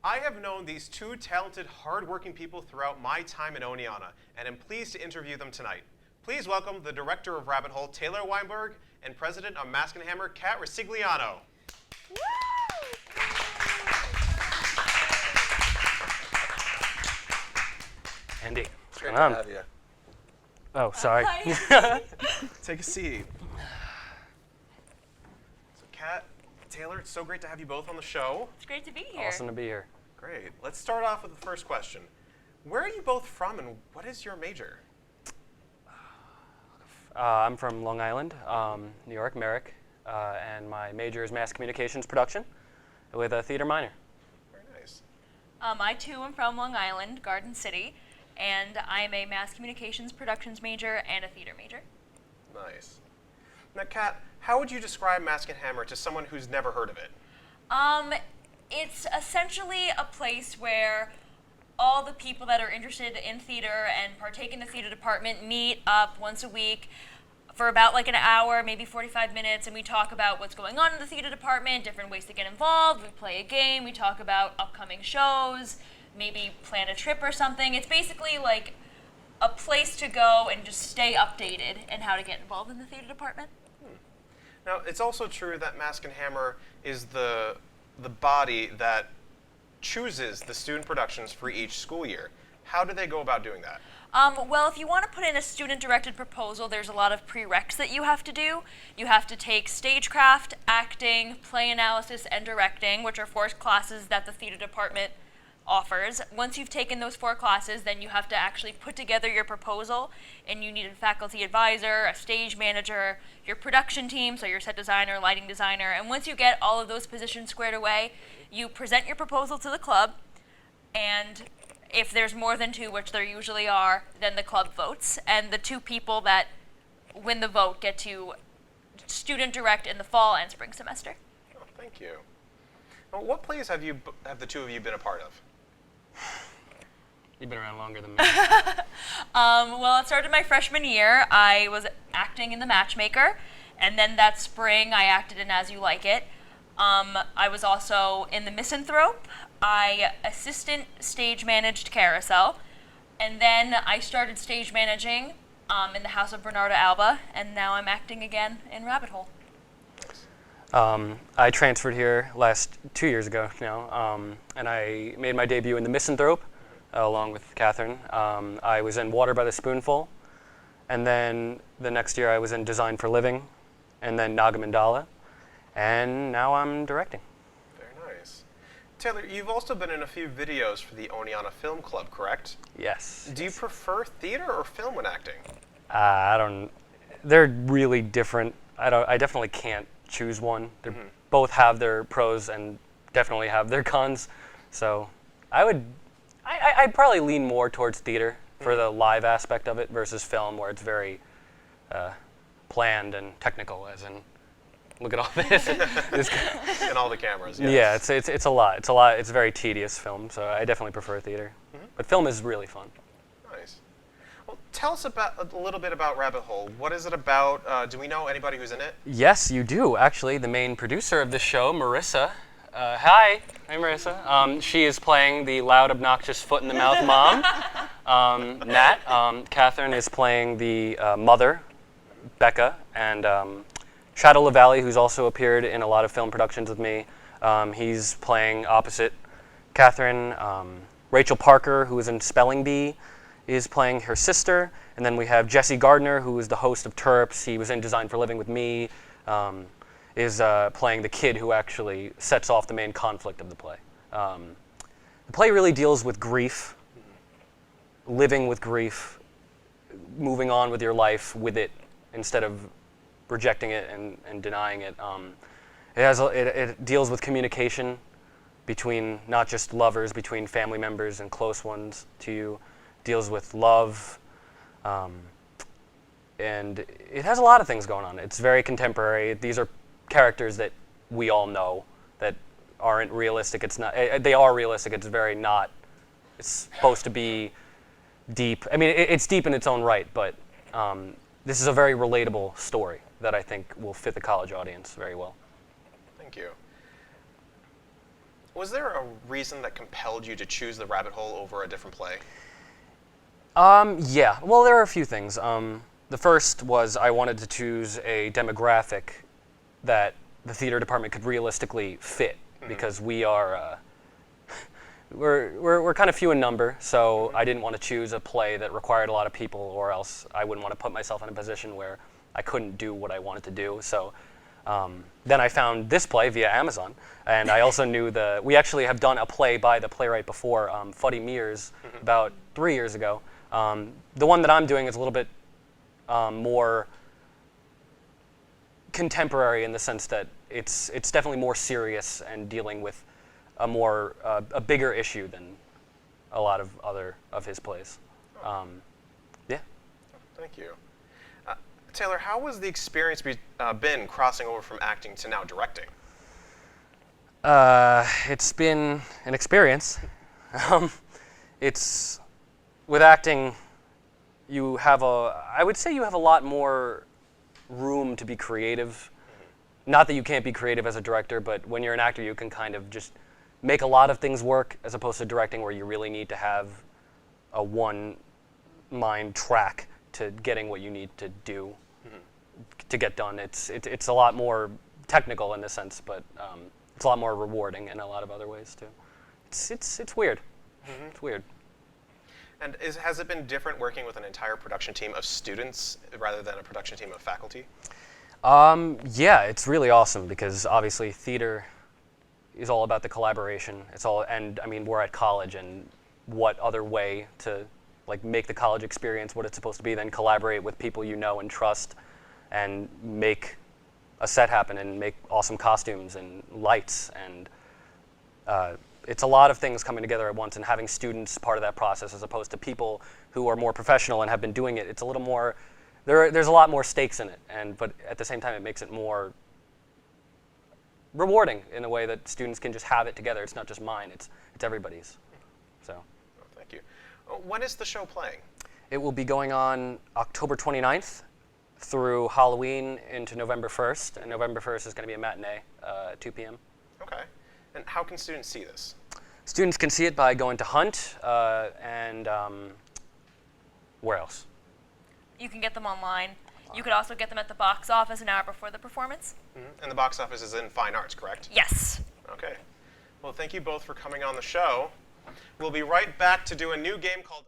I have known these two talented, hard-working people throughout my time in Oneonta, and am pleased to interview them tonight. Please welcome the director of Rabbit Hole, Taylor Weinberg, and president of Mask and Hammer, Kathryn Ricigliano. Andy, It's great to have you. Oh, sorry. Take a seat. So, Kat, Taylor, it's so great to have you both on the show. It's great to be here. Awesome to be here. Great. Let's start off with the first question. Where are you both from, and what is your major? I'm from Long Island, New York, Merrick, and my major is mass communications production with a theater minor. Very nice. I too am from Long Island, Garden City, and I'm a mass communications productions major and a theater major. Nice. Now, Kat, how would you describe Mask and Hammer to someone who's never heard of it? It's essentially a place where all the people that are interested in theater and partake in the theater department meet up once a week for about like an hour, maybe 45 minutes, and we talk about what's going on in the theater department, different ways to get involved. We play a game, we talk about upcoming shows, maybe plan a trip or something. It's basically like a place to go and just stay updated and how to get involved in the theater department. Now, it's also true that Mask and Hammer is the body that chooses the student productions for each school year. How do they go about doing that? Well, if you want to put in a student-directed proposal, there's a lot of prereqs that you have to do. You have to take stagecraft, acting, play analysis, and directing, which are 4 classes that the theater department offers. Once you've taken those 4 classes, then you have to actually put together your proposal, and you need a faculty advisor, a stage manager, your production team, so your set designer, lighting designer, and once you get all of those positions squared away, you present your proposal to the club, and if there's more than 2, which there usually are, then the club votes, and the 2 people that win the vote get to student direct in the fall and spring semester. Oh, thank you. Well, what plays have the 2 of you been a part of? You've been around longer than me. Well, it started my freshman year. I was acting in The Matchmaker, and then that spring I acted in As You Like It. I was also in The Misanthrope. I assistant stage managed Carousel, and then I started stage managing in The House of Bernarda Alba, and now I'm acting again in Rabbit Hole. I transferred here 2 years ago now, and I made my debut in The Misanthrope along with Kathryn. I was in Water by the Spoonful, and then the next year I was in Design for Living, and then Naga Mandala, and now I'm directing. Very nice. Taylor, you've also been in a few videos for the Oneonta Film Club, correct? Yes. Do you prefer theater or film when acting? I don't. They're really different. I definitely can't choose one. They both have their pros and definitely have their cons. So I'd probably lean more towards theater for the live aspect of it versus film, where it's very planned and technical, as in, look at all this. And all the cameras, yes. Yeah, it's a lot. It's a very tedious film, so I definitely prefer theater. But film is really fun. Nice. Well, tell us a little bit about Rabbit Hole. What is it about? Do we know anybody who's in it? Yes, you do. Actually, the main producer of this show, Marissa. Hi, Marissa. She is playing the loud, obnoxious, foot-in-the-mouth mom, Nat. Kathryn is playing the mother, Becca, and Shadow LaValle, who's also appeared in a lot of film productions with me. He's playing opposite Kathryn. Rachel Parker, who is in Spelling Bee, is playing her sister. And then we have Jesse Gardner, who is the host of Terps. He was in Design for Living with me. Is playing the kid who actually sets off the main conflict of the play. The play really deals with grief, living with grief, moving on with your life with it instead of rejecting it and denying it. It deals with communication between not just lovers, between family members and close ones to you. Deals with love. And it has a lot of things going on. It's very contemporary. These are characters that we all know that aren't realistic. It's not. They are realistic. It's very not. It's supposed to be deep. I mean, it's deep in its own right, but this is a very relatable story that I think will fit the college audience very well. Thank you. Was there a reason that compelled you to choose the rabbit hole over a different play? Yeah. Well, there are a few things. The first was I wanted to choose a demographic that the theater department could realistically fit, because we are we're kind of few in number, so I didn't want to choose a play that required a lot of people, or else I wouldn't want to put myself in a position where I couldn't do what I wanted to do. So then I found this play via Amazon, and I also knew we actually have done a play by the playwright before, Fuddy Mears, about 3 years ago. The one that I'm doing is a little bit more contemporary, in the sense that it's definitely more serious and dealing with a bigger issue than a lot of other of his plays. Yeah. Thank you. Taylor, how has the experience been crossing over from acting to now directing? It's been an experience. It's with acting, I would say you have a lot more room to be creative. Not that you can't be creative as a director, but when you're an actor, you can kind of just make a lot of things work, as opposed to directing, where you really need to have a one-mind track to getting what you need to do to get done. It's a lot more technical in this sense, but it's a lot more rewarding in a lot of other ways too. It's weird. It's weird. And has it been different working with an entire production team of students rather than a production team of faculty? Yeah, it's really awesome, because obviously theater is all about the collaboration. And I mean, we're at college, and what other way to make the college experience what it's supposed to be than collaborate with people you know and trust, and make a set happen, and make awesome costumes and lights, and it's a lot of things coming together at once, and having students part of that process, as opposed to people who are more professional and have been doing it. It's a little more, there's a lot more stakes in it, but at the same time it makes it more rewarding in a way that students can just have it together. It's not just mine, it's everybody's. So. Oh, thank you. When is the show playing? It will be going on October 29th through Halloween into November 1st, and November 1st is going to be a matinee at 2 p.m. Okay. And how can students see this? Students can see it by going to Hunt, and where else? You can get them online. You could also get them at the box office an hour before the performance. And the box office is in Fine Arts, correct? Yes. Okay. Well, thank you both for coming on the show. We'll be right back to do a new game called